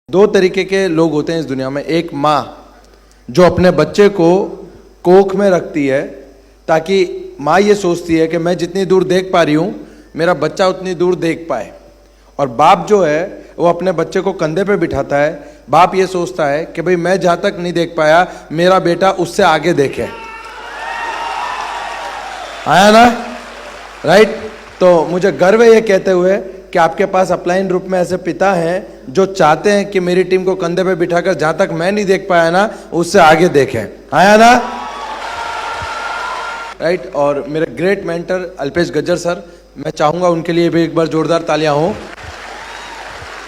दो तरीके के लोग होते हैं इस दुनिया में। एक माँ जो अपने बच्चे को कोख में रखती है ताकि माँ ये सोचती है कि मैं जितनी दूर देख पा रही हूँ मेरा बच्चा उतनी दूर देख पाए। और बाप जो है वो अपने बच्चे को कंधे पे बिठाता है। बाप ये सोचता है कि भाई मैं जहाँ तक नहीं देख पाया मेरा बेटा उससे आगे देखे। आया ना? राइट। तो मुझे गर्व है ये कहते हुए कि आपके पास अपलाइन रूप में ऐसे पिता हैं जो चाहते हैं कि मेरी टीम को कंधे पे बिठाकर जहां तक मैं नहीं देख पाया ना उससे आगे देखें। आया ना? राइट। और मेरे great mentor Alpesh Gajjar sir, मैं चाहूंगा उनके लिए भी एक बार जोरदार तालियां हो,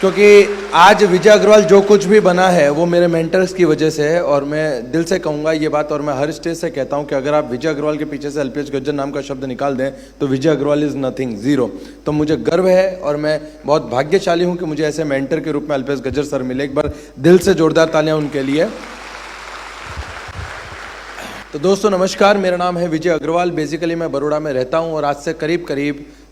क्योंकि आज विजय अग्रवाल जो कुछ भी बना है वो मेरे मेंटर्स की वजह से है। और मैं दिल से कहूँगा ये बात, और मैं हर स्टेज से कहता हूँ कि अगर आप विजय अग्रवाल के पीछे से अल्पेश गज्जर नाम का शब्द निकाल दें तो विजय अग्रवाल इज़ नथिंग, जीरो। तो मुझे गर्व है और मैं बहुत भाग्यशाली हूँ कि मुझे ऐसे मेंटर के रूप में अल्पेश गज्जर सर मिले। एक बार दिल से जोरदार तालियां उनके लिए। तो दोस्तों नमस्कार, मेरा नाम है विजय अग्रवाल। बेसिकली मैं बड़ौदा में रहता हूँ और आज से करीब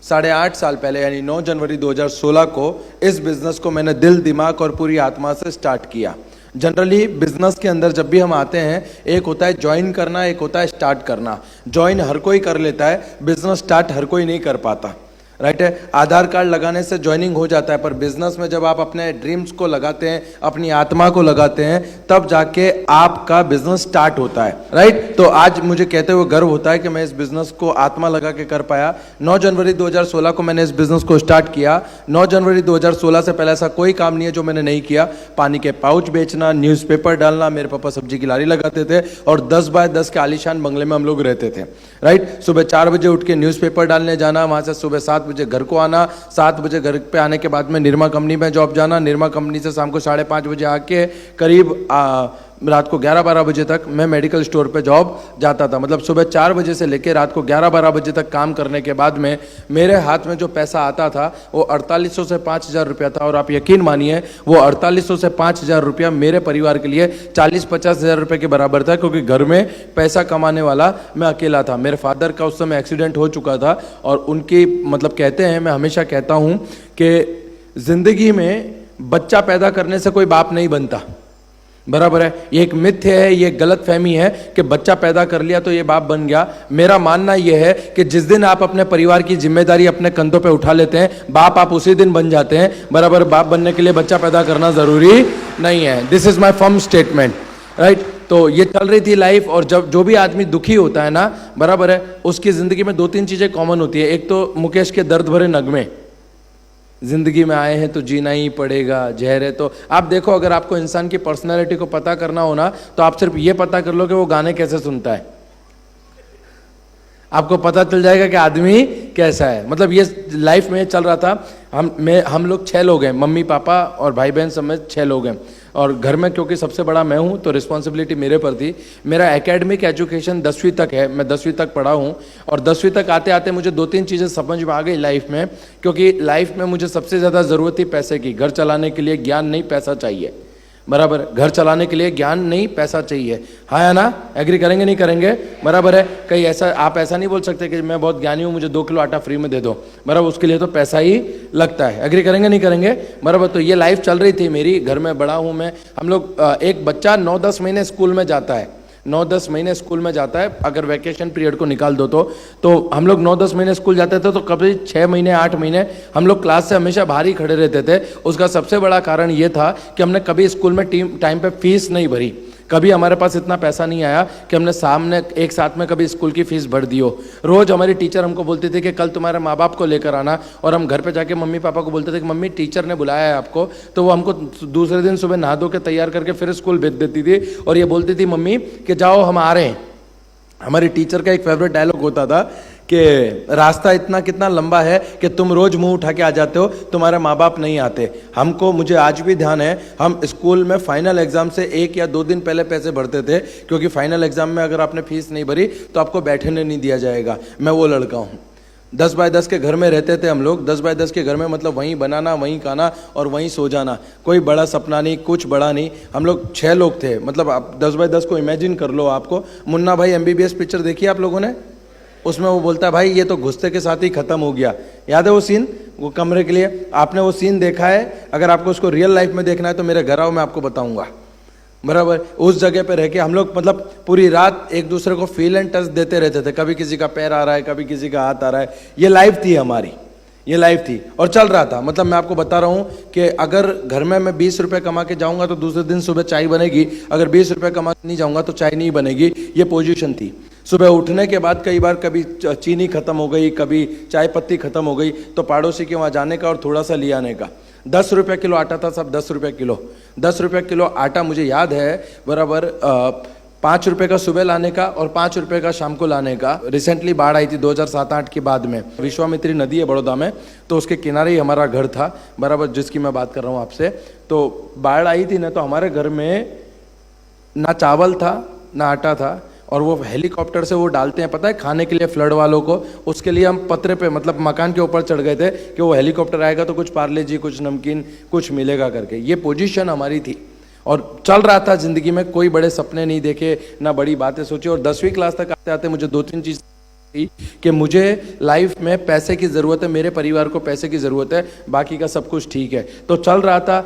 8.5 साल पहले यानी 9 जनवरी 2016 को इस बिजनेस को मैंने दिल दिमाग और पूरी आत्मा से स्टार्ट किया। जनरली बिजनेस के अंदर जब भी हम आते हैं एक होता है ज्वाइन करना, एक होता है स्टार्ट करना। ज्वाइन हर कोई कर लेता है, बिजनेस स्टार्ट हर कोई नहीं कर पाता। राइट है। आधार कार्ड लगाने से ज्वाइनिंग हो जाता है, पर बिजनेस में जब आप अपने ड्रीम्स को लगाते हैं, अपनी आत्मा को लगाते हैं, तब जाके आपका बिजनेस स्टार्ट होता है। राइट। तो आज मुझे कहते हुए गर्व होता है कि मैं इस बिजनेस को आत्मा लगा के कर पाया। 9 जनवरी 2016 को मैंने इस बिजनेस को स्टार्ट किया। 9 जनवरी 2016 से पहले ऐसा कोई काम नहीं है जो मैंने नहीं किया। पानी के पाउच बेचना, न्यूज़पेपर डालना, मेरे पापा सब्जी की लारी लगाते थे और 10 बाय 10 के आलीशान बंगले में हम लोग रहते थे। राइट। सुबह 4 बजे उठ के न्यूज़पेपर डालने जाना, वहाँ से सुबह 7 बजे घर को आना, 7 बजे घर पे आने के बाद में निरमा कंपनी में जॉब जाना, निरमा कंपनी से शाम को 5:30 बजे आके करीब रात को 11-12 बजे तक मैं मेडिकल स्टोर पे जॉब जाता था। मतलब सुबह 4 बजे से लेकर रात को 11-12 बजे तक काम करने के बाद में मेरे हाथ में जो पैसा आता था वो 4800 से 5000 रुपया था। और आप यकीन मानिए वो 4800 से 5000 रुपया मेरे परिवार के लिए 40-50 हज़ार रुपये के बराबर था, क्योंकि घर में पैसा कमाने वाला मैं अकेला था। मेरे फादर का उस समय एक्सीडेंट हो चुका था और उनकी मतलब कहते हैं, मैं हमेशा कहता हूँ कि जिंदगी में बच्चा पैदा करने से कोई बाप नहीं बनता। बराबर है। ये एक मिथ्य है, ये गलत फहमी है कि बच्चा पैदा कर लिया तो ये बाप बन गया। मेरा मानना यह है कि जिस दिन आप अपने परिवार की जिम्मेदारी अपने कंधों पे उठा लेते हैं, बाप आप उसी दिन बन जाते हैं। बराबर। बाप बनने के लिए बच्चा पैदा करना जरूरी नहीं है। This is my firm statement. Right. तो ये चल रही थी लाइफ। और जब जो भी आदमी दुखी होता है ना, बराबर है, उसकी जिंदगी में 2-3 चीजें कॉमन होती है। एक तो मुकेश के दर्द भरे नगमे, जिंदगी में आए हैं तो जीना ही पड़ेगा, जहर है। तो आप देखो, अगर आपको इंसान की पर्सनैलिटी को पता करना हो ना तो आप सिर्फ ये पता कर लो कि वो गाने कैसे सुनता है, आपको पता चल जाएगा कि आदमी कैसा है। मतलब ये लाइफ में चल रहा था। हम लोग 6 लोग हैं, मम्मी पापा और भाई बहन समेत 6 लोग हैं। और घर में क्योंकि सबसे बड़ा मैं हूँ तो रिस्पॉन्सिबिलिटी मेरे पर थी। मेरा एकेडमिक एजुकेशन 10वीं तक है, मैं 10वीं तक पढ़ा हूँ। और 10वीं तक आते आते मुझे 2-3 चीज़ें समझ में आ गई लाइफ में, क्योंकि लाइफ में मुझे सबसे ज़्यादा ज़रूरत थी पैसे की। घर चलाने के लिए ज्ञान नहीं पैसा चाहिए। बराबर। घर चलाने के लिए ज्ञान नहीं पैसा चाहिए। हाँ या ना? एग्री करेंगे नहीं करेंगे? बराबर है। कहीं ऐसा आप ऐसा नहीं बोल सकते कि मैं बहुत ज्ञानी हूँ, मुझे 2 किलो आटा फ्री में दे दो। बराबर। उसके लिए तो पैसा ही लगता है। एग्री करेंगे नहीं करेंगे? बराबर। तो ये लाइफ चल रही थी मेरी। घर में बड़ा हूँ मैं। हम लोग एक बच्चा 9-10 महीने स्कूल में जाता है, 9-10 महीने स्कूल में जाता है अगर वैकेशन पीरियड को निकाल दो तो हम लोग 9-10 महीने स्कूल जाते थे। तो कभी 6 महीने 8 महीने हम लोग क्लास से हमेशा बाहर ही खड़े रहते थे। उसका सबसे बड़ा कारण ये था कि हमने कभी स्कूल में टाइम पे फीस नहीं भरी। कभी हमारे पास इतना पैसा नहीं आया कि हमने सामने एक साथ में कभी स्कूल की फीस भर दी हो। रोज हमारी टीचर हमको बोलती थी कि कल तुम्हारे माँ बाप को लेकर आना, और हम घर पे जाके मम्मी पापा को बोलते थे कि मम्मी टीचर ने बुलाया है आपको। तो वो हमको दूसरे दिन सुबह नहा धो के तैयार करके फिर स्कूल भेज देती थी और ये बोलती थी मम्मी कि जाओ हम आ रहे हैं। हमारी टीचर का एक फेवरेट डायलॉग होता था कि रास्ता इतना कितना लंबा है कि तुम रोज मुंह उठा के आ जाते हो, तुम्हारे माँ बाप नहीं आते। मुझे आज भी ध्यान है, हम स्कूल में फाइनल एग्जाम से 1 या 2 दिन पहले पैसे भरते थे, क्योंकि फाइनल एग्जाम में अगर आपने फीस नहीं भरी तो आपको बैठने नहीं दिया जाएगा। मैं वो लड़का हूँ। 10 बाय 10 के घर में रहते थे हम लोग। 10 बाय 10 के घर में मतलब वहीं बनाना, वहीं खाना और वहीं सो जाना। कोई बड़ा सपना नहीं, कुछ बड़ा नहीं। हम लोग 6 लोग थे। मतलब आप 10 बाय 10 को इमेजिन कर लो। आपको मुन्ना भाई MBBS पिक्चर देखी आप लोगों ने? उसमें वो बोलता है भाई ये तो घुसते के साथ ही खत्म हो गया। याद है वो सीन, वो कमरे के लिए आपने वो सीन देखा है? अगर आपको उसको रियल लाइफ में देखना है तो मेरे घर आओ, मैं आपको बताऊंगा। बराबर उस जगह पे रह के हम लोग मतलब पूरी रात एक दूसरे को फील एंड टच देते रहते थे। कभी किसी का पैर आ रहा है, कभी किसी का हाथ आ रहा है। ये लाइफ थी हमारी, ये लाइफ थी और चल रहा था। मतलब मैं आपको बता रहा हूं कि अगर घर में मैं 20 रुपए कमा के जाऊंगा तो दूसरे दिन सुबह चाय बनेगी, अगर 20 रुपए कमा के नहीं जाऊंगा तो चाय नहीं बनेगी। ये पोजीशन थी। सुबह उठने के बाद कई बार कभी चीनी खत्म हो गई, कभी चाय पत्ती खत्म हो गई, तो पड़ोसी के वहां जाने का और थोड़ा सा ले आने का। 10 रुपये किलो आटा था, सब 10 रुपये किलो। 10 रुपये किलो आटा मुझे याद है बराबर 5 रुपये का सुबह लाने का और 5 रुपये का शाम को लाने का। रिसेंटली बाढ़ आई थी 2007-8 के बाद में। विश्वामित्री नदी है बड़ौदा में, तो उसके किनारे ही हमारा घर था बराबर, जिसकी मैं बात कर रहा हूँ आपसे। तो बाढ़ आई थी ना, तो हमारे घर में ना चावल था ना आटा था, और वो हेलीकॉप्टर से वो डालते हैं पता है खाने के लिए फ्लड वालों को। उसके लिए हम पतरे पे मतलब मकान के ऊपर चढ़ गए थे कि वो हेलीकॉप्टर आएगा तो कुछ पार्ले जी, कुछ नमकीन, कुछ मिलेगा करके। ये पोजीशन हमारी थी और चल रहा था जिंदगी में। कोई बड़े सपने नहीं देखे, ना बड़ी बातें सोची। और 10वीं क्लास तक आते आते मुझे 2-3 चीज कि मुझे लाइफ में पैसे की ज़रूरत है, मेरे परिवार को पैसे की ज़रूरत है, बाकी का सब कुछ ठीक है। तो चल रहा था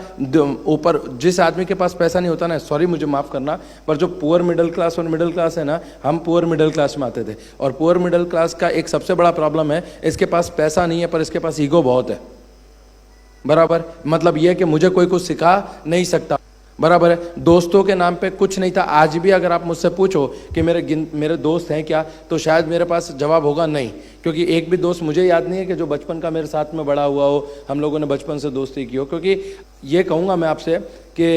ऊपर। जिस आदमी के पास पैसा नहीं होता ना, सॉरी मुझे माफ़ करना, पर जो पुअर मिडिल क्लास और मिडिल क्लास है ना, हम पुअर मिडिल क्लास में आते थे। और पुअर मिडिल क्लास का एक सबसे बड़ा प्रॉब्लम है, इसके पास पैसा नहीं है पर इसके पास ईगो बहुत है। बराबर मतलब यह कि मुझे कोई कुछ सिखा नहीं सकता। बराबर है, दोस्तों के नाम पे कुछ नहीं था। आज भी अगर आप मुझसे पूछो कि मेरे दोस्त हैं क्या, तो शायद मेरे पास जवाब होगा नहीं, क्योंकि एक भी दोस्त मुझे याद नहीं है कि जो बचपन का मेरे साथ में बड़ा हुआ हो, हम लोगों ने बचपन से दोस्ती की हो। क्योंकि ये कहूँगा मैं आपसे कि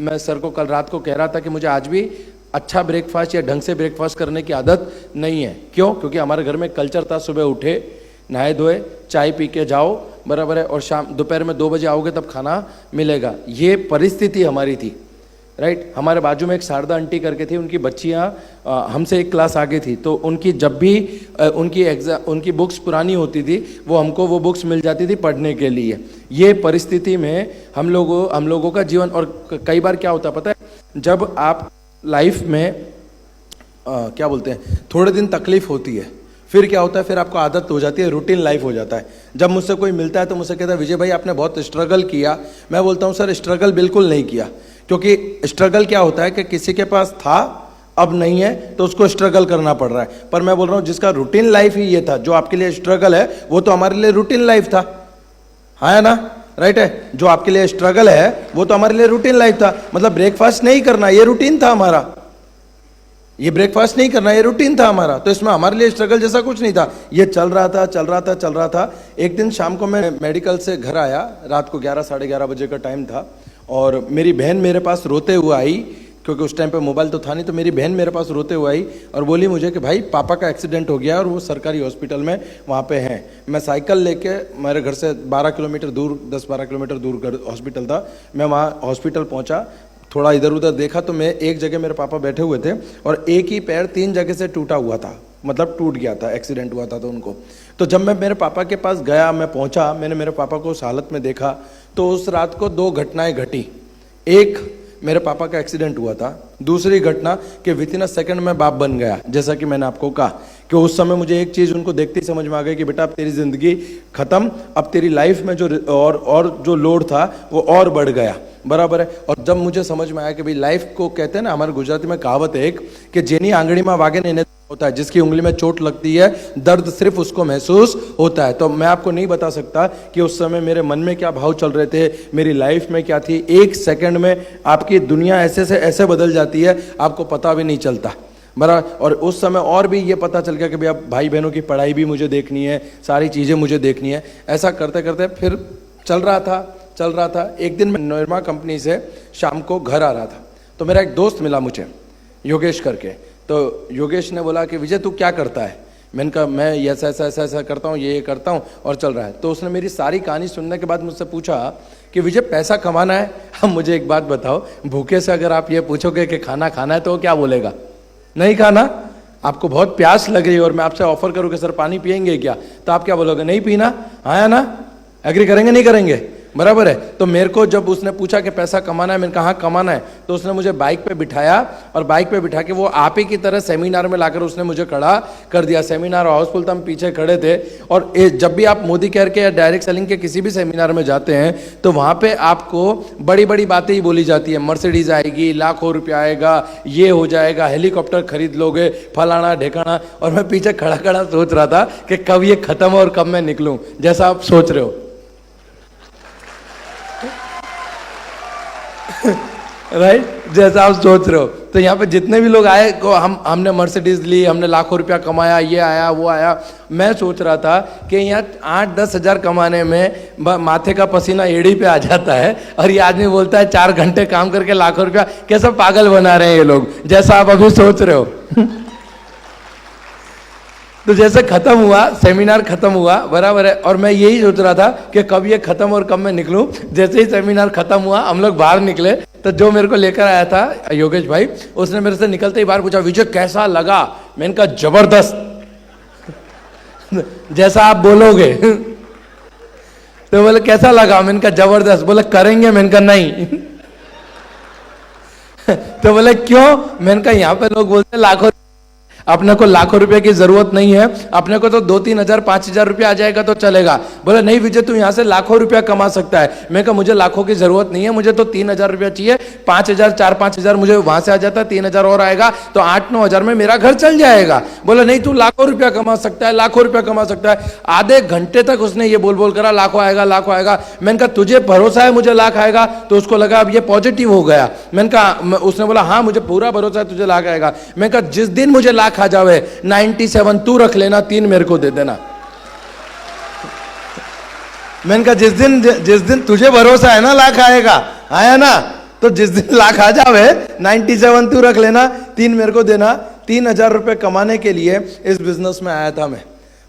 मैं सर को कल रात को कह रहा था कि मुझे आज भी अच्छा ब्रेकफास्ट या ढंग से ब्रेकफास्ट करने की आदत नहीं है। क्यों? क्योंकि हमारे घर में कल्चर था, सुबह उठे, नहाए धोए, चाय पी के जाओ, बराबर है, और शाम दोपहर में 2 बजे आओगे तब खाना मिलेगा। ये परिस्थिति हमारी थी, राइट। हमारे बाजू में एक शारदा आंटी करके थी, उनकी बच्चियां हमसे एक क्लास आगे थी, तो उनकी जब भी उनकी बुक्स पुरानी होती थी, वो हमको वो बुक्स मिल जाती थी पढ़ने के लिए। ये परिस्थिति में हम लोगों का जीवन। और कई बार क्या होता है पता है, जब आप लाइफ में क्या बोलते हैं, थोड़े दिन तकलीफ होती है, फिर क्या होता है, फिर आपको आदत हो जाती है, रूटीन लाइफ हो जाता है। जब मुझसे कोई मिलता है तो मुझसे कहता है विजय भाई आपने बहुत स्ट्रगल किया। मैं बोलता हूँ सर स्ट्रगल बिल्कुल नहीं किया, क्योंकि स्ट्रगल क्या होता है कि किसी के पास था अब नहीं है तो उसको स्ट्रगल करना पड़ रहा है। पर मैं बोल रहा हूँ जिसका रूटीन लाइफ ही ये था, जो आपके लिए स्ट्रगल है वो तो हमारे लिए रूटीन लाइफ था, हाँ ना, राइट है। जो आपके लिए स्ट्रगल है वो तो हमारे लिए रूटीन लाइफ था। मतलब ब्रेकफास्ट नहीं करना ये रूटीन था हमारा, ये ब्रेकफास्ट नहीं करना ये रूटीन था हमारा। तो इसमें हमारे लिए स्ट्रगल जैसा कुछ नहीं था, ये चल रहा था। एक दिन शाम को मैं मेडिकल से घर आया, रात को 11 साढ़े 11 बजे का टाइम था, और मेरी बहन मेरे पास रोते हुए आई, क्योंकि उस टाइम पे मोबाइल तो था नहीं। तो मेरी बहन मेरे पास रोते हुए आई और बोली मुझे कि भाई पापा का एक्सीडेंट हो गया और वो सरकारी हॉस्पिटल में वहाँ पे हैं। मैं साइकिल लेके, मेरे घर से 12 किलोमीटर दूर, 10-12 किलोमीटर दूर हॉस्पिटल था, मैं वहाँ हॉस्पिटल पहुँचा। थोड़ा इधर उधर देखा तो मैं एक जगह मेरे पापा बैठे हुए थे और एक ही पैर 3 जगह से टूटा हुआ था, मतलब टूट गया था, एक्सीडेंट हुआ था तो उनको। तो जब मैं मेरे पापा के पास गया, मैं पहुंचा, मैंने मेरे पापा को उस हालत में देखा, तो उस रात को 2 घटनाएं घटी। एक, मेरे पापा का एक्सीडेंट हुआ था। दूसरी घटना कि विथिन अ सेकंड में बाप बन गया। जैसा कि मैंने आपको कहा कि उस समय मुझे एक चीज़ उनको देखते ही समझ में आ गई कि बेटा अब तेरी ज़िंदगी ख़त्म, अब तेरी लाइफ में जो और जो लोड था वो और बढ़ गया। बराबर है। और जब मुझे समझ में आया कि भाई लाइफ को कहते हैं ना, हमारे गुजराती में कहावत है एक कि जेनी आंगड़ी में वागे ने होता है, जिसकी उंगली में चोट लगती है दर्द सिर्फ उसको महसूस होता है। तो मैं आपको नहीं बता सकता कि उस समय मेरे मन में क्या भाव चल रहे थे, मेरी लाइफ में क्या थी। 1 सेकंड में आपकी दुनिया ऐसे से ऐसे बदल जाती है, आपको पता भी नहीं चलता। बराबर। और उस समय और भी ये पता चल गया कि भाई अब भाई बहनों की पढ़ाई भी मुझे देखनी है, सारी चीज़ें मुझे देखनी है। ऐसा करते करते फिर चल रहा था। एक दिन मैं निर्मा कंपनी से शाम को घर आ रहा था, तो मेरा एक दोस्त मिला मुझे, योगेश करके। तो योगेश ने बोला कि विजय तू क्या करता है? मैंने कहा मैं ऐसा करता हूँ, ये करता हूँ, और चल रहा है। तो उसने मेरी सारी कहानी सुनने के बाद मुझसे पूछा कि विजय पैसा कमाना है? अब मुझे एक बात बताओ, भूखे से अगर आप ये पूछोगे कि खाना खाना है तो वो क्या बोलेगा? नहीं खाना। आपको बहुत प्यास लग रही है और मैं आपसे ऑफर करूँ कि सर पानी पियेंगे क्या, तो आप क्या बोलोगे? नहीं पीना। हाँ या ना? एग्री करेंगे नहीं करेंगे? बराबर है। तो मेरे को जब उसने पूछा कि पैसा कमाना है, मैंने कहा हाँ कमाना है, तो उसने मुझे बाइक पे बिठाया और बाइक पे बिठा के वो आप ही की तरह सेमिनार में लाकर उसने मुझे खड़ा कर दिया। सेमिनार हाउसफुल था, हम पीछे खड़े थे। और जब भी आप मोदी केयर के या डायरेक्ट सेलिंग के किसी भी सेमिनार में जाते हैं तो वहां पे आपको बड़ी बड़ी बातें ही बोली जाती है, मर्सिडीज आएगी, लाखों रुपया आएगा, ये हो जाएगा, हेलीकॉप्टर खरीद लोगे, फलाना ढेकाना। और मैं पीछे खड़ा खड़ा सोच रहा था कि कब ये खत्म हो और कब मैं निकलूं, जैसा आप सोच रहे हो। राइट जैसा आप सोच रहे हो। तो यहाँ पे जितने भी लोग आए को हमने मर्सिडीज ली, हमने लाखों रुपया कमाया, ये आया वो आया। मैं सोच रहा था कि यहाँ 8-10 हज़ार कमाने में माथे का पसीना एड़ी पे आ जाता है, और ये आदमी बोलता है 4 घंटे काम करके लाखों रुपया। कैसा पागल बना रहे हैं ये लोग, जैसा आप अभी सोच रहे हो। तो जैसे खत्म हुआ, सेमिनार खत्म हुआ, बराबर है, और मैं यही सोच रहा था कि कब ये खत्म और कब मैं निकलूं। जैसे ही सेमिनार खत्म हुआ, हम लोग बाहर निकले, तो जो मेरे को लेकर आया था योगेश भाई, उसने मेरे से निकलते ही बाहर पूछा, विजय कैसा लगा? मैंने कहा जबरदस्त। जैसा आप बोलोगे। तो बोले कैसा लगा? मैंने कहा जबरदस्त। बोले करेंगे? मैंने कहा नहीं। तो बोले क्यों? मैंने कहा यहाँ पे लोग बोलते लाखों, अपने को लाखों रुपए की जरूरत नहीं है, अपने को तो 2-3 हजार 5 हजार रुपया आ जाएगा तो चलेगा। बोले नहीं विजय, तू यहाँ से लाखों रुपया कमा सकता है। मैं कहा मुझे लाखों की जरूरत नहीं है, मुझे तो 3 हजार रुपया चाहिए। 5 हजार 4-5 हजार मुझे वहां से आ जाता है, 3 हजार और आएगा तो 8-9 हजार में मेरा घर चल जाएगा। बोले नहीं, तू लाखों रुपया कमा सकता है, लाखों रुपया कमा सकता है। आधे घंटे तक उसने ये बोल करा लाखों आएगा, लाखों आएगा। मैंने कहा तुझे भरोसा है मुझे लाख आएगा? तो उसको लगा अब ये पॉजिटिव हो गया। मैंने कहा, उसने बोला हाँ मुझे पूरा भरोसा है तुझे लाख आएगा। मैंने कहा जिस दिन मुझे लाख आ जावे 97 तू रख लेना, 3 मेरे को दे देना। मैंने कहा जिस दिन तुझे भरोसा है ना लाख आएगा, आया ना, तो जिस दिन लाख आ जावे 97 तू रख लेना, 3 मेरे को देना। 3,000 रुपए कमाने के लिए इस बिजनेस में आया था मैं।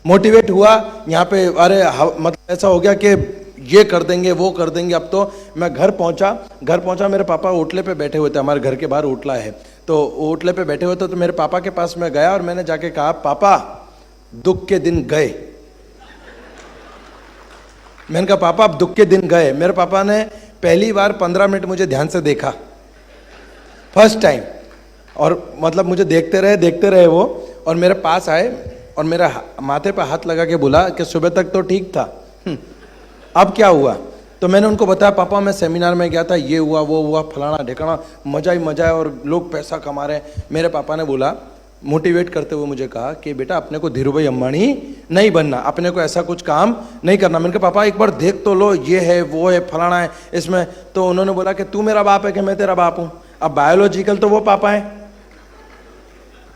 मोटिवेट हुआ यहाँ पे, अरे मतलब ऐसा हो गया कि ये कर देंगे वो कर देंगे। अब तो मैं घर पहुंचा, मेरे पापा ओटले पे बैठे हुए थे, हमारे घर के बाहर ओटला है, तो ओटले पे बैठे हुए थे। तो मेरे पापा के पास मैं गया और मैंने जाके कहा पापा दुख के दिन गए। मैंने कहा पापा अब दुख के दिन गए। मेरे पापा ने पहली बार 15 मिनट मुझे ध्यान से देखा, फर्स्ट टाइम, और मतलब मुझे देखते रहे वो, और मेरे पास आए और मेरे माथे पर हाथ लगा के बोला कि सुबह तक तो ठीक था, अब क्या हुआ? तो मैंने उनको बताया पापा मैं सेमिनार में गया था, ये हुआ वो हुआ, फलाना ढेकाना, मजा ही मजा है और लोग पैसा कमा रहे हैं। मेरे पापा ने बोला, मोटिवेट करते हुए मुझे कहा कि बेटा अपने को धीरूभाई अंबानी नहीं बनना, अपने को ऐसा कुछ काम नहीं करना। मैंने कहा पापा एक बार देख तो लो, ये है वो है फलाना है इसमें। तो उन्होंने बोला कि तू मेरा बाप है कि मैं तेरा बाप हूँ? अब बायोलॉजिकल तो वो पापा है,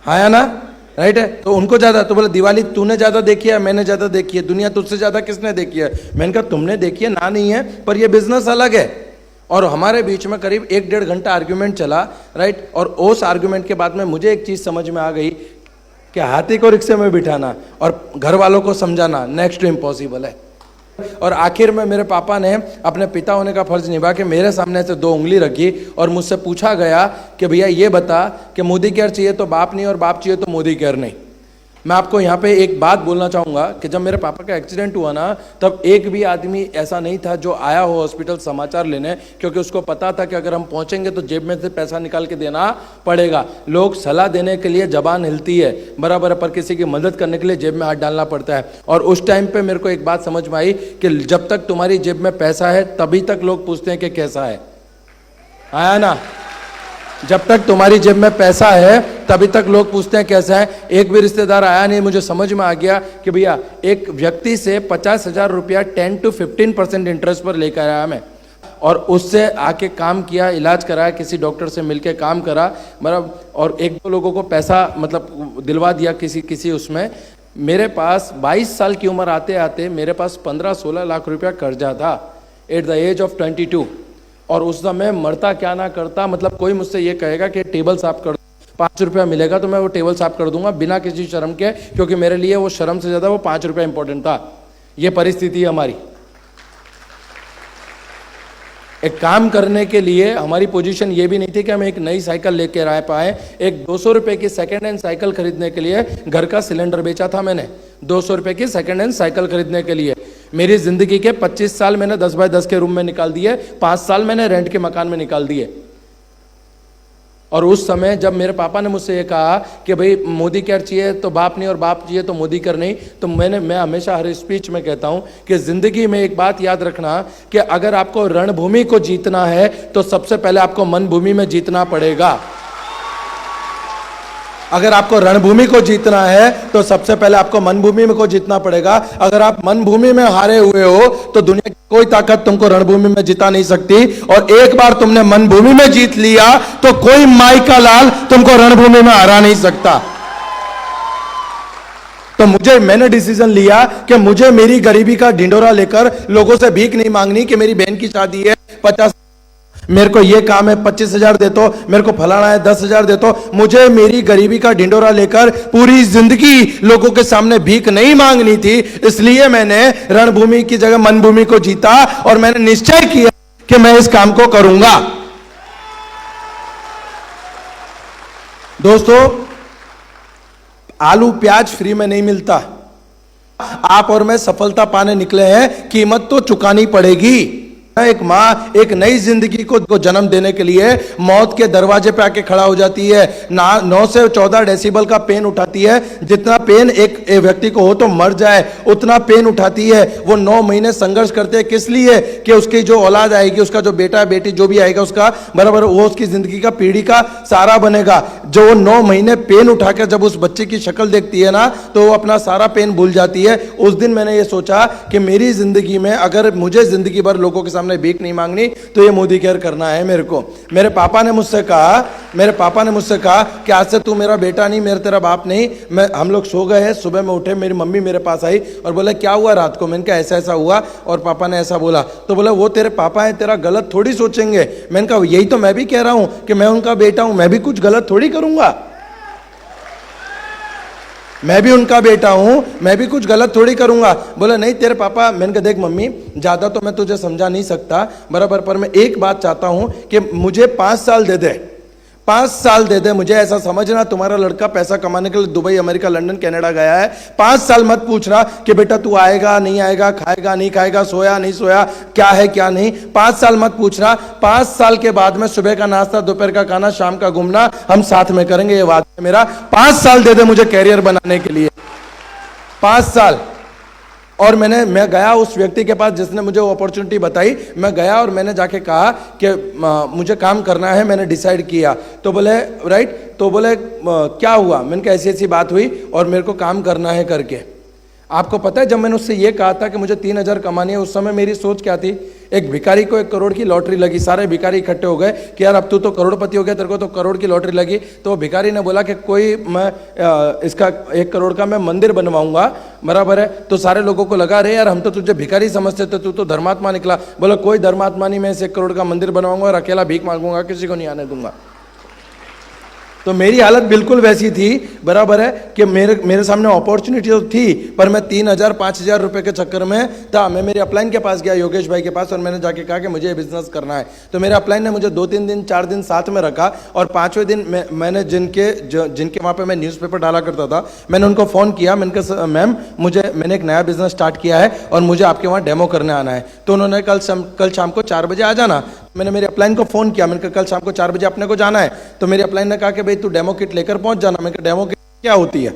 हाँ या ना, राइट है। तो उनको ज्यादा, तो बोला दिवाली तूने ज्यादा देखी है मैंने ज्यादा देखी है, दुनिया तुझसे ज्यादा किसने देखी है? मैंने कहा तुमने देखी है ना, नहीं है, पर ये बिजनेस अलग है। और हमारे बीच में करीब 1-1.5 घंटा आर्ग्यूमेंट चला, राइट। और उस आर्ग्यूमेंट के बाद में मुझे एक चीज समझ में आ गई कि हाथी को रिक्शे में बिठाना और घर वालों को समझाना नेक्स्ट टू इम्पॉसिबल है। और आखिर में मेरे पापा ने अपने पिता होने का फर्ज निभा के मेरे सामने से 2 उंगली रखी और मुझसे पूछा गया कि भैया ये बता कि मोदी केयर चाहिए तो बाप नहीं और बाप चाहिए तो मोदी केयर नहीं। मैं आपको यहाँ पे एक बात बोलना चाहूँगा कि जब मेरे पापा का एक्सीडेंट हुआ ना, तब एक भी आदमी ऐसा नहीं था जो आया हो हॉस्पिटल समाचार लेने, क्योंकि उसको पता था कि अगर हम पहुँचेंगे तो जेब में से पैसा निकाल के देना पड़ेगा। लोग सलाह देने के लिए जबान हिलती है, बराबर है, पर किसी की मदद करने के लिए जेब में हाथ डालना पड़ता है। और उस टाइम पे मेरे को एक बात समझ में आई कि जब तक तुम्हारी जेब में पैसा है तभी तक लोग पूछते हैं कि कैसा है, आया ना। जब तक तुम्हारी जेब में पैसा है तभी तक लोग पूछते हैं कैसा है। एक भी रिश्तेदार आया नहीं, मुझे समझ में आ गया कि भैया एक व्यक्ति से 50,000 रुपया 10 to 15% इंटरेस्ट पर लेकर आया मैं, और उससे आके काम किया, इलाज कराया, किसी डॉक्टर से मिलके काम करा, बराबर। और 1-2 लोगों को पैसा मतलब दिलवा दिया किसी उसमें। मेरे पास 22 साल की उम्र आते आते मेरे पास 15-16 लाख रुपया कर्जा था एट द एज ऑफ 22। और उस समय मरता क्या ना करता, मतलब कोई मुझसे ये कहेगा कि टेबल साफ कर 5 रुपया मिलेगा तो मैं वो टेबल साफ कर दूंगा बिना किसी शर्म के, क्योंकि मेरे लिए वो शर्म से ज्यादा वो 5 रुपया इंपॉर्टेंट था। ये परिस्थिति है हमारी। एक काम करने के लिए हमारी पोजीशन ये भी नहीं थी कि हम एक नई साइकिल लेके आ पाए। एक 200 रुपए की सेकेंड हैंड साइकिल खरीदने के लिए घर का सिलेंडर बेचा था मैंने। 200 रुपए की सेकेंड हैंड साइकिल खरीदने के लिए मेरी जिंदगी के 25 साल मैंने 10 बाय 10 के रूम में निकाल दिए, 5 साल मैंने रेंट के मकान में निकाल दिए। और उस समय जब मेरे पापा ने मुझसे ये कहा कि भाई मोदी केयर चाहिए तो बाप नहीं और बाप चाहिए तो मोदी केयर नहीं, तो मैं हमेशा हर स्पीच में कहता हूं कि जिंदगी में एक बात याद रखना कि अगर आपको रणभूमि को जीतना है तो सबसे पहले आपको मन भूमि में जीतना पड़ेगा। अगर आपको रणभूमि को जीतना है तो सबसे पहले आपको मन भूमि में को जीतना पड़ेगा। अगर आप मन भूमि में हारे हुए हो तो दुनिया की कोई ताकत तुमको रणभूमि में जिता नहीं सकती। और एक बार तुमने मन भूमि में जीत लिया तो कोई माई का लाल तुमको रणभूमि में हरा नहीं सकता। तो मैंने डिसीजन लिया कि मुझे मेरी गरीबी का ढिंडोरा लेकर लोगों से भीख नहीं मांगनी कि मेरी बहन की शादी है 50, मेरे को ये काम है 25,000 दे दो, मेरे को फलाना है 10,000 दे दो। मुझे मेरी गरीबी का ढिंडोरा लेकर पूरी जिंदगी लोगों के सामने भीख नहीं मांगनी थी। इसलिए मैंने रणभूमि की जगह मनभूमि को जीता और मैंने निश्चय किया कि मैं इस काम को करूंगा। दोस्तों, आलू प्याज फ्री में नहीं मिलता। आप और मैं सफलता पाने निकले हैं, कीमत तो चुकानी पड़ेगी। एक माँ एक नई जिंदगी को जन्म देने के लिए मौत के दरवाजे पे आके खड़ा हो जाती है। 9 से 14 डेसिबल का पेन उठाती है। जितना पेन एक व्यक्ति को हो तो मर जाए उतना पेन उठाती है। वो 9 महीने संघर्ष करते हैं, किस लिए? कि उसकी जो औलाद आएगी, उसका जो बेटा बेटी जो भी आएगा, उसका बराबर वो उसकी जिंदगी का पीढ़ी का सहारा बनेगा। जो वो 9 महीने पेन उठाकर जब उस बच्चे की शक्ल देखती है ना, तो वो अपना सारा पेन भूल जाती है। उस दिन मैंने ये सोचा कि मेरी जिंदगी में अगर मुझे जिंदगी भर लोगों के सामने भीख नहीं मांगनी तो ये मोदी केयर करना है मेरे को। मेरे पापा ने मुझसे कहा कि आज से तू मेरा बेटा नहीं, मेरा तेरा बाप नहीं। हम लोग सो गए हैं, सुबह में उठे, मेरी मम्मी मेरे पास आई और बोले क्या हुआ रात को? मैंने कहा ऐसा ऐसा हुआ और पापा ने ऐसा बोला। तो बोला वो तेरे पापा हैं, तेरा गलत थोड़ी सोचेंगे। मैंने कहा यही तो मैं भी कह रहा हूं कि मैं उनका बेटा हूं, मैं भी कुछ गलत थोड़ी करूंगा। मैं भी उनका बेटा हूं, मैं भी कुछ गलत थोड़ी करूंगा। बोला नहीं तेरे पापा। मैंने कहा देख मम्मी, ज्यादा तो मैं तुझे समझा नहीं सकता बराबर, पर मैं एक बात चाहता हूं कि मुझे 5 साल दे दे, 5 साल दे दे। मुझे ऐसा समझना तुम्हारा लड़का पैसा कमाने के लिए दुबई, अमेरिका, लंदन, कनाडा गया है। 5 साल मत पूछना कि बेटा तू आएगा नहीं आएगा, खाएगा नहीं खाएगा, सोया नहीं सोया, क्या है क्या नहीं। 5 साल मत पूछना। 5 साल के बाद में सुबह का नाश्ता, दोपहर का खाना, शाम का घूमना हम साथ में करेंगे, ये वादा है मेरा। 5 साल दे दे मुझे कैरियर बनाने के लिए, 5 साल। और मैं गया उस व्यक्ति के पास जिसने मुझे वो अपॉर्चुनिटी बताई। मैं गया और मैंने जाके कहा कि मुझे काम करना है, मैंने डिसाइड किया। तो बोले राइट, तो बोले क्या हुआ? मैंने कहा ऐसी ऐसी बात हुई और मेरे को काम करना है करके। आपको पता है जब मैंने उससे ये कहा था कि मुझे 3,000 कमानी है, उस समय मेरी सोच क्या थी? एक भिखारी को 1 करोड़ की लॉटरी लगी। सारे भिखारी इकट्ठे हो गए कि यार अब तू तो करोड़पति हो गया, तेरे को तो करोड़ की लॉटरी लगी। तो भिखारी ने बोला कि कोई मैं इसका 1 करोड़ का मैं मंदिर बनवाऊंगा, बराबर है। तो सारे लोगों को लगा अरे यार हम तो तुझे भिखारी समझते थे, तू तो धर्मात्मा निकला। बोला कोई धर्मात्मा नहीं, मैं इस 1 करोड़ का मंदिर बनवाऊंगा और अकेला भीख मांगूंगा, किसी को नहीं आने दूंगा। तो मेरी हालत बिल्कुल वैसी थी, बराबर है, कि मेरे सामने अपॉर्चुनिटी तो थी, पर मैं 3,000 5,000 रुपए के चक्कर में था। मैं मेरे अपलाइन के पास गया, योगेश भाई के पास, और मैंने जाके कहा कि मुझे ये बिजनेस करना है। तो मेरे अपलाइन ने मुझे 2-3 दिन 4 दिन साथ में रखा और 5वें दिन मैंने जिनके वहाँ पे मैं न्यूज़पेपर डाला करता था, मैंने उनको फ़ोन किया। मैंने कहा मैम मैंने एक नया बिजनेस स्टार्ट किया है और मुझे आपके वहाँ डेमो करने आना है। तो उन्होंने कल शाम को 4 बजे आ जाना। मैंने मेरे अपलाइन को फ़ोन किया, मैंने कहा कल शाम को 4 बजे अपने को जाना है। तो मेरे अपलाइन ने कहा कि भाई तू डेमो किट लेकर पहुंच जाना। मैंने कहा डेमो किट क्या होती है?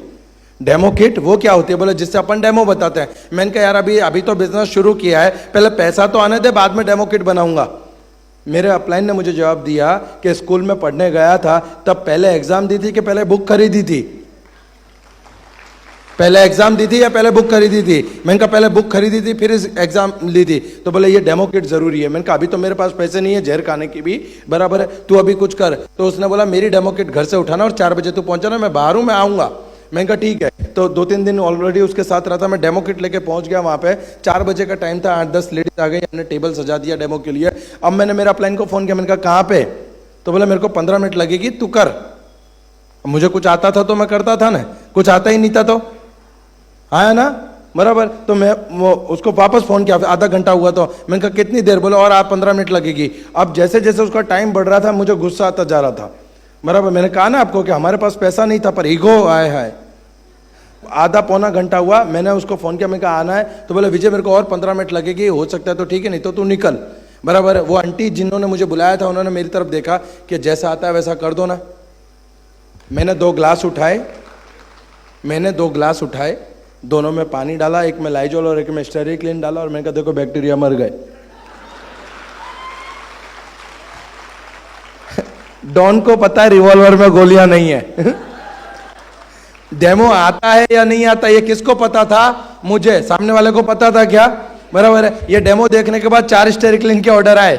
डेमो किट वो क्या होती है? बोले जिससे अपन डेमो बताते हैं। मैंने कहा यार अभी तो बिजनेस शुरू किया है, पहले पैसा तो आने दे, बाद में डेमो किट बनाऊंगा। मेरे अपलाइन ने मुझे जवाब दिया कि स्कूल में पढ़ने गया था तब पहले एग्जाम दी थी कि पहले बुक खरीदी थी? पहले एग्जाम दी थी या पहले बुक खरीदी थी? मैंने कहा पहले बुक खरीदी थी फिर एग्जाम ली थी। तो बोले ये डेमो किट जरूरी है। मैंने कहा अभी तो मेरे पास पैसे नहीं है जहर खाने की भी, बराबर है, तू अभी कुछ कर। तो उसने बोला मेरी डेमो किट घर से उठाना और 4 बजे तू पहुंचाना, मैं बाहर हूं, मैं आऊंगा। मैंने कहा ठीक है। तो 2-3 दिन ऑलरेडी उसके साथ रहा था। मैं डेमो किट लेके पहुंच गया वहाँ पे। 4 बजे का टाइम था, 8-10 लेडीज आ गई, हमने टेबल सजा दिया डेमो के लिए। अब मैंने मेरा अपलाइन को फ़ोन किया, मैंने कहा कहाँ पे? तो बोला मेरे को 15 मिनट लगेगी, तू कर। मुझे कुछ आता था तो मैं करता था ना, कुछ आता ही नहीं था तो आया ना, बराबर। तो मैं उसको वापस फोन किया, आधा घंटा हुआ तो मैंने कहा कितनी देर, बोला और आप 15 मिनट लगेगी। अब जैसे जैसे उसका टाइम बढ़ रहा था मुझे गुस्सा आता जा रहा था, बराबर। मैंने कहा ना आपको कि हमारे पास पैसा नहीं था पर ईगो आया है। आधा पौना घंटा हुआ, मैंने उसको फोन किया, मैंने कहा आना है, तो बोले विजय मेरे को और 15 मिनट लगेगी, हो सकता है तो ठीक है, नहीं तो तू निकल, बराबर। वो आंटी जिन्होंने मुझे बुलाया था उन्होंने मेरी तरफ देखा कि जैसा आता है वैसा कर दो ना। मैंने 2 गिलास उठाए, दोनों में पानी डाला, एक में लाइजोल और एक में स्टेरिक्लीन डाला, और मैंने कहा देखो बैक्टीरिया मर गए। डॉन को पता है रिवॉल्वर में गोलियां नहीं है। डेमो आता है या नहीं आता ये किसको पता था? मुझे। सामने वाले को पता था क्या? बराबर है। ये डेमो देखने के बाद 4 स्टेरिक्लीन के ऑर्डर आए,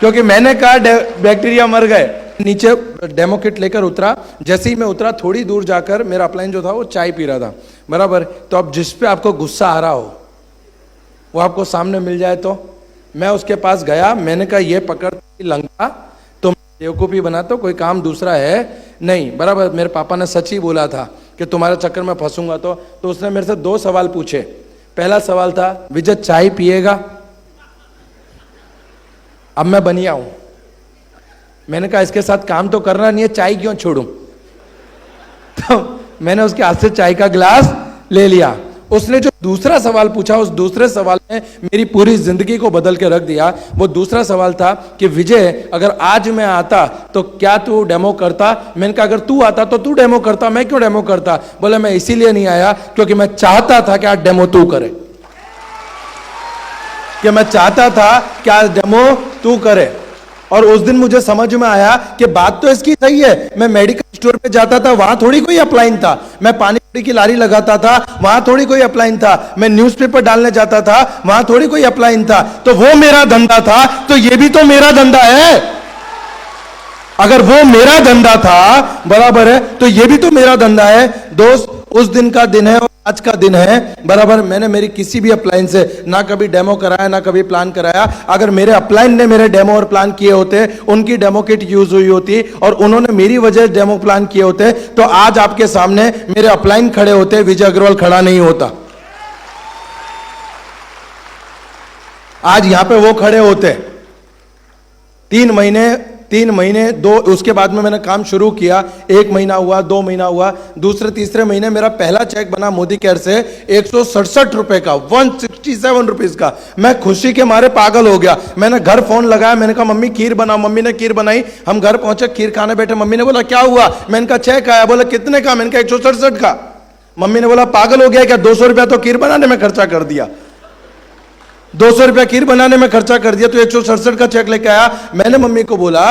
क्योंकि मैंने कहा बैक्टीरिया मर गए। नीचे डेमो किट लेकर उतरा, जैसे ही मैं उतरा थोड़ी दूर जाकर मेरा अपलाइन जो था वो चाय पी रहा था, बराबर। तो अब जिस पे आपको गुस्सा आ रहा हो वो आपको सामने मिल जाए तो मैं उसके पास गया, मैंने कहा ये पकड़ लंका तो बेवकूफ़ी बनाता, कोई काम दूसरा है नहीं, बराबर। मेरे पापा ने सच ही बोला था कि तुम्हारे चक्कर में फंसूंगा तो उसने मेरे से 2 सवाल पूछे। पहला सवाल था विजय चाय पिएगा? अब मैं बनिया हूं, मैंने कहा इसके साथ काम तो करना नहीं है, चाय क्यों छोड़ूं? तो मैंने उसके हाथ से चाय का गिलास ले लिया। उसने जो दूसरा सवाल पूछा, उस दूसरे सवाल ने मेरी पूरी जिंदगी को बदल के रख दिया। वो दूसरा सवाल था कि विजय अगर आज मैं आता तो क्या तू डेमो करता? मैंने कहा अगर तू आता तो तू डेमो करता, मैं क्यों डेमो करता? बोले मैं इसीलिए नहीं आया क्योंकि मैं चाहता था कि आज डेमो तू करे, कि मैं चाहता था कि आज डेमो तू करे। और उस दिन मुझे समझ में आया कि बात तो इसकी सही है। मैं मेडिकल स्टोर पे जाता था, वहां थोड़ी कोई अपलाइन था। मैं पानी पूरी की लारी लगाता था, वहां थोड़ी कोई अपलाइन था। मैं न्यूज़पेपर डालने जाता था, वहां थोड़ी कोई अपलाइन था। तो वो मेरा धंधा था, तो ये भी तो मेरा धंधा है। अगर वो मेरा धंधा था, बराबर है, तो ये भी तो मेरा धंधा है। दोस्त, उस दिन का दिन है और आज का दिन है, बराबर। मैंने मेरी किसी भी अपलाइन से ना कभी डेमो कराया ना कभी प्लान कराया। अगर मेरे अपलाइन ने मेरे डेमो और प्लान किए होते, उनकी डेमो किट यूज हुई होती और उन्होंने मेरी वजह डेमो प्लान किए होते, तो आज आपके सामने मेरे अपलाइन खड़े होते, विजय अग्रवाल खड़ा नहीं होता। आज यहां पे वो खड़े होते। 3 महीने उसके बाद में मैंने काम शुरू किया। 1 महीना हुआ, 2 महीना हुआ, दूसरे तीसरे महीने मेरा पहला चेक बना मोदी केयर से 167 रुपए का, 167 रुपीज का। मैं खुशी के मारे पागल हो गया। मैंने घर फोन लगाया, मैंने कहा मम्मी खीर बनाओ। मम्मी ने खीर बनाई, हम घर पहुंचे, खीर खाने बैठे। मम्मी ने बोला क्या हुआ? मैंने कहा चेक आया। बोला कितने का? मैंने कहा 167 का। मम्मी ने बोला पागल हो गया क्या? 200 रुपया तो खीर बनाने में खर्चा कर दिया, 200 रुपया खीर बनाने में खर्चा कर दिया, तो 167 का चेक लेके आया। मैंने मम्मी को बोला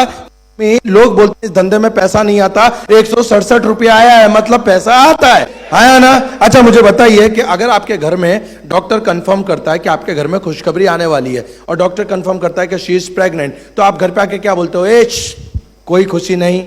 लोग बोलते इस धंधे में पैसा नहीं आता, 167 रुपया आया है मतलब पैसा आता है, आया ना? अच्छा मुझे बताइए कि अगर आपके घर में डॉक्टर कंफर्म करता है कि आपके घर में खुशखबरी आने वाली है और डॉक्टर कंफर्म करता है कि शी इज प्रेग्नेंट, तो आप घर पे आके क्या बोलते हो? कोई खुशी नहीं,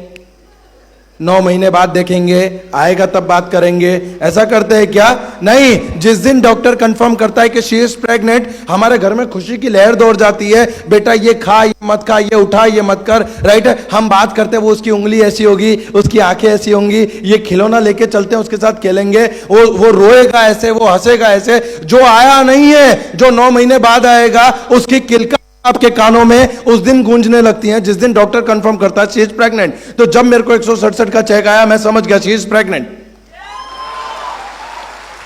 9 महीने बाद देखेंगे, आएगा तब बात करेंगे, ऐसा करते हैं क्या? नहीं। जिस दिन डॉक्टर कंफर्म करता है कि शी इज प्रेग्नेंट, हमारे घर में खुशी की लहर दौड़ जाती है। बेटा ये खा, ये मत खा, ये उठा, ये मत कर, राइट है। हम बात करते हैं, वो उसकी उंगली ऐसी होगी, उसकी आंखें ऐसी होंगी, ये खिलौना लेके चलते हैं, उसके साथ खेलेंगे, वो रोएगा ऐसे, वो हंसेगा ऐसे। जो आया नहीं है, जो 9 महीने बाद आएगा, उसकी किलका आपके कानों में उस दिन गूंजने लगती हैं जिस दिन डॉक्टर कंफर्म करता है शी इज प्रेग्नेंट। तो जब मेरे को 167 का चेक आया, मैं समझ गया शी इज प्रेग्नेंट।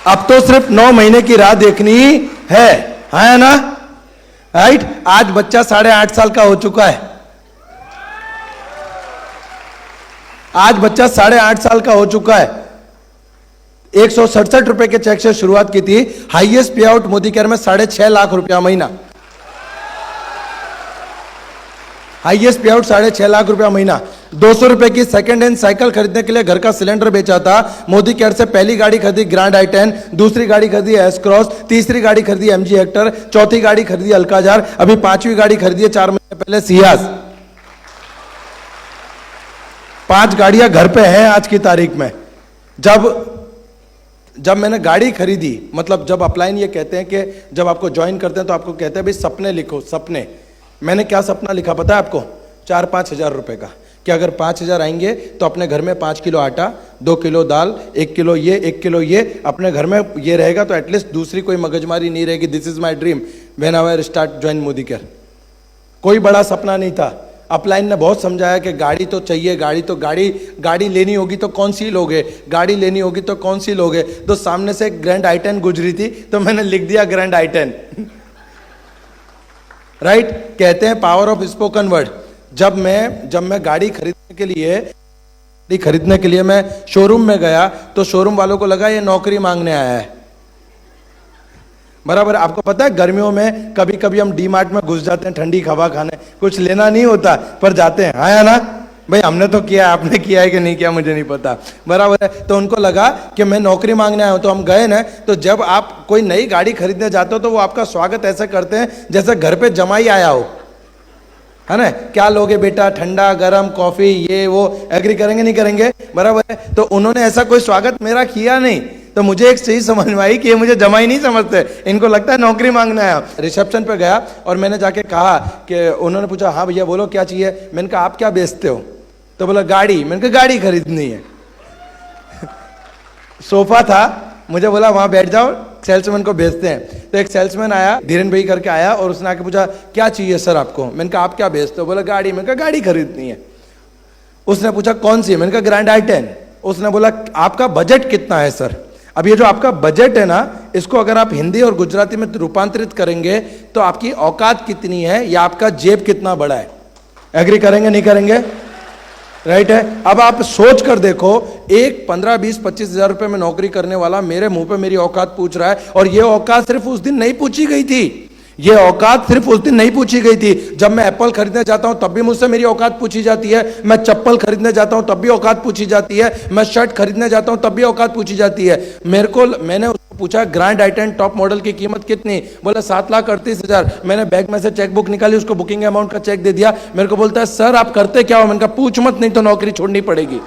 अब तो सिर्फ 9 महीने की राह देखनी है ना? राइट। आज बच्चा 8.5 साल का हो चुका है। आज बच्चा 8.5 साल का हो चुका है। 167 रुपए के चेक से शुरुआत की थी। हाईएस्ट पे आउट मोदी केयर में 6.5 लाख रुपया महीना, हाईएस्ट पे आउट 6.5 लाख रुपया महीना। 200 रुपए की सेकंड हैंड साइकिल खरीदने के लिए घर का सिलेंडर बेचा था। मोदी केयर से पहली गाड़ी खरीदी ग्रैंड i10, दूसरी गाड़ी खरीदी एस क्रॉस, तीसरी गाड़ी खरीदी एमजी हेक्टर, चौथी गाड़ी खरीदी अल्काजार, अभी 5वीं गाड़ी खरीदी है 4 महीने पहले सियाज। 5 गाड़ियां घर पे हैं आज की तारीख में। जब मैंने गाड़ी खरीदी, मतलब जब अपलाइन ये कहते हैं कि जब आपको ज्वाइन करते हैं तो आपको कहते हैं भाई सपने लिखो, सपने। मैंने क्या सपना लिखा पता है आपको? 4-5 हजार रुपए का, कि अगर 5,000 आएंगे तो अपने घर में 5 किलो आटा, 2 किलो दाल, 1 किलो ये, 1 किलो ये, अपने घर में ये रहेगा तो एटलीस्ट दूसरी कोई मगजमारी नहीं रहेगी। This is my dream when I start join Modi care. कोई बड़ा सपना नहीं था। अपलाइन ने बहुत समझाया कि गाड़ी तो चाहिए, गाड़ी लेनी होगी तो कौन सी लोगे, गाड़ी लेनी होगी तो कौन सी लोगे। तो सामने से एक ग्रैंड आई-10 गुजरी थी तो मैंने लिख दिया ग्रैंड आई-10। राइट, कहते हैं पावर ऑफ स्पोकन वर्ड। जब मैं गाड़ी खरीदने के लिए मैं शोरूम में गया तो शोरूम वालों को लगा ये नौकरी मांगने आया है। बराबर। आपको पता है गर्मियों में कभी कभी हम डी मार्ट में घुस जाते हैं ठंडी हवा खाने, कुछ लेना नहीं होता पर जाते हैं, हाँ या ना भाई, हमने तो किया, आपने किया है कि नहीं किया मुझे नहीं पता। बराबर है। तो उनको लगा कि मैं नौकरी मांगने आया हूं, तो हम गए ना। तो जब आप कोई नई गाड़ी खरीदने जाते हो तो वो आपका स्वागत ऐसे करते हैं जैसे घर पे जमाई आया हो, है ना। क्या लोगे बेटा, ठंडा गरम कॉफी ये वो, एग्री करेंगे नहीं करेंगे। बराबर है। तो उन्होंने ऐसा कोई स्वागत मेरा किया नहीं। तो मुझे एक चीज समझ में आई कि ये मुझे जमाई नहीं समझते, इनको लगता है नौकरी मांगना है। रिसेप्शन पे गया और मैंने जाके कहा कि, उन्होंने पूछा हाँ भैया बोलो क्या चाहिए। मैंने कहा आप क्या बेचते हो। तो बोला गाड़ी। मैंने कहा गाड़ी खरीदनी है। सोफा था, मुझे बोला वहां बैठ जाओ, सेल्समैन को भेजते हैं। तो एक सेल्समैन आया, धीरेन भाई करके आया, और उसने आके पूछा क्या चाहिए सर आपको। मैंने कहा आप क्या बेचते हो। बोला गाड़ी। मैंने कहा गाड़ी खरीदनी है। उसने पूछा कौन सी है। मैंने कहा ग्रैंड आई-10। उसने बोला आपका बजट कितना है सर। अब ये जो आपका बजट है ना, इसको अगर आप हिंदी और गुजराती में रूपांतरित करेंगे तो आपकी औकात कितनी है या आपका जेब कितना बड़ा है। एग्री करेंगे नहीं करेंगे। राइट है। अब आप सोच कर देखो, एक 15, 20, 25 हजार रुपए में नौकरी करने वाला मेरे मुंह पे मेरी औकात पूछ रहा है, और ये औकात सिर्फ उस दिन नहीं पूछी गई थी। ये औकात सिर्फ उस दिन नहीं पूछी गई थी। जब मैं एप्पल खरीदने जाता हूं तब भी मुझसे मेरी औकात पूछी जाती है, मैं चप्पल खरीदने जाता हूं तब भी औकात पूछी जाती है, मैं शर्ट खरीदने जाता हूं तब भी औकात पूछी जाती है। मैंने उसको पूछा ग्रैंड आई-10 टॉप मॉडल की कीमत कितनी। बोला 7,38,000। मैंने बैग में से चेक बुक निकाली, उसको बुकिंग अमाउंट का चेक दे दिया। मेरे को बोलता है सर आप करते क्या हो। मैंने कहा पूछ मत, नहीं तो नौकरी छोड़नी पड़ेगी।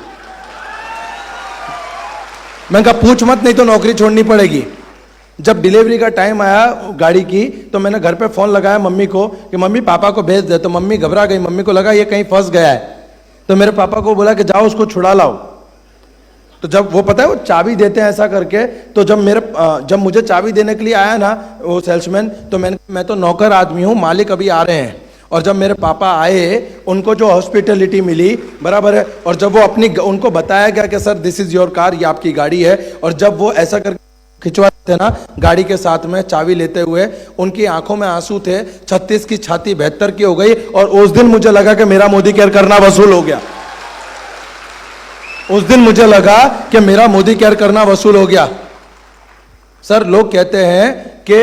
मैंने कहा पूछ मत, नहीं तो नौकरी छोड़नी पड़ेगी। जब डिलीवरी का टाइम आया गाड़ी की, तो मैंने घर पे फोन लगाया मम्मी को कि मम्मी पापा को भेज दे। तो मम्मी घबरा गई, मम्मी को लगा ये कहीं फंस गया है। तो मेरे पापा को बोला कि जाओ उसको छुड़ा लाओ। तो जब वो पता है वो चाबी देते हैं ऐसा करके, तो जब मुझे चाबी देने के लिए आया ना वो सेल्समैन, तो मैं तो नौकर आदमी हूँ, मालिक अभी आ रहे हैं। और जब मेरे पापा आए, उनको जो हॉस्पिटलिटी मिली, बराबर है, और जब वो उनको बताया गया कि sir this is your car, ये आपकी गाड़ी है, और जब वो ऐसा कर खिंचवाते थे ना गाड़ी के साथ में चाबी लेते हुए, उनकी आंखों में आंसू थे। 36 की छाती 72 की हो गई। और उस दिन मुझे लगा कि मेरा मोदी केयर करना वसूल हो गया। उस दिन मुझे लगा कि मेरा मोदी केयर करना वसूल हो गया। सर लोग कहते हैं कि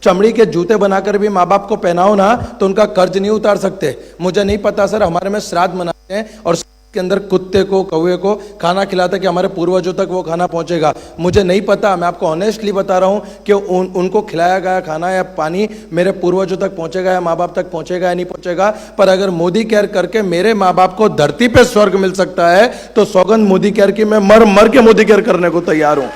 चमड़ी के जूते बनाकर भी माँ बाप को पहनाओ ना तो उनका कर्ज नहीं उतार सकते। मुझे नहीं पता सर, हमारे में श्राद्ध मनाते हैं और के अंदर कुत्ते को कौवे को खाना खिलाता कि हमारे पूर्वजों तक वो खाना पहुंचेगा। मुझे नहीं पता, मैं आपको ऑनेस्टली बता रहा हूं कि उनको खिलाया गया खाना या पानी मेरे पूर्वजों तक पहुंचेगा या माँ बाप तक पहुंचेगा या नहीं पहुंचेगा। पर अगर मोदी केयर करके मेरे माँ बाप को धरती पे स्वर्ग मिल सकता है तो सौगंध मोदी केयर की, मैं मर मर के मोदी केयर करने को तैयार हूं।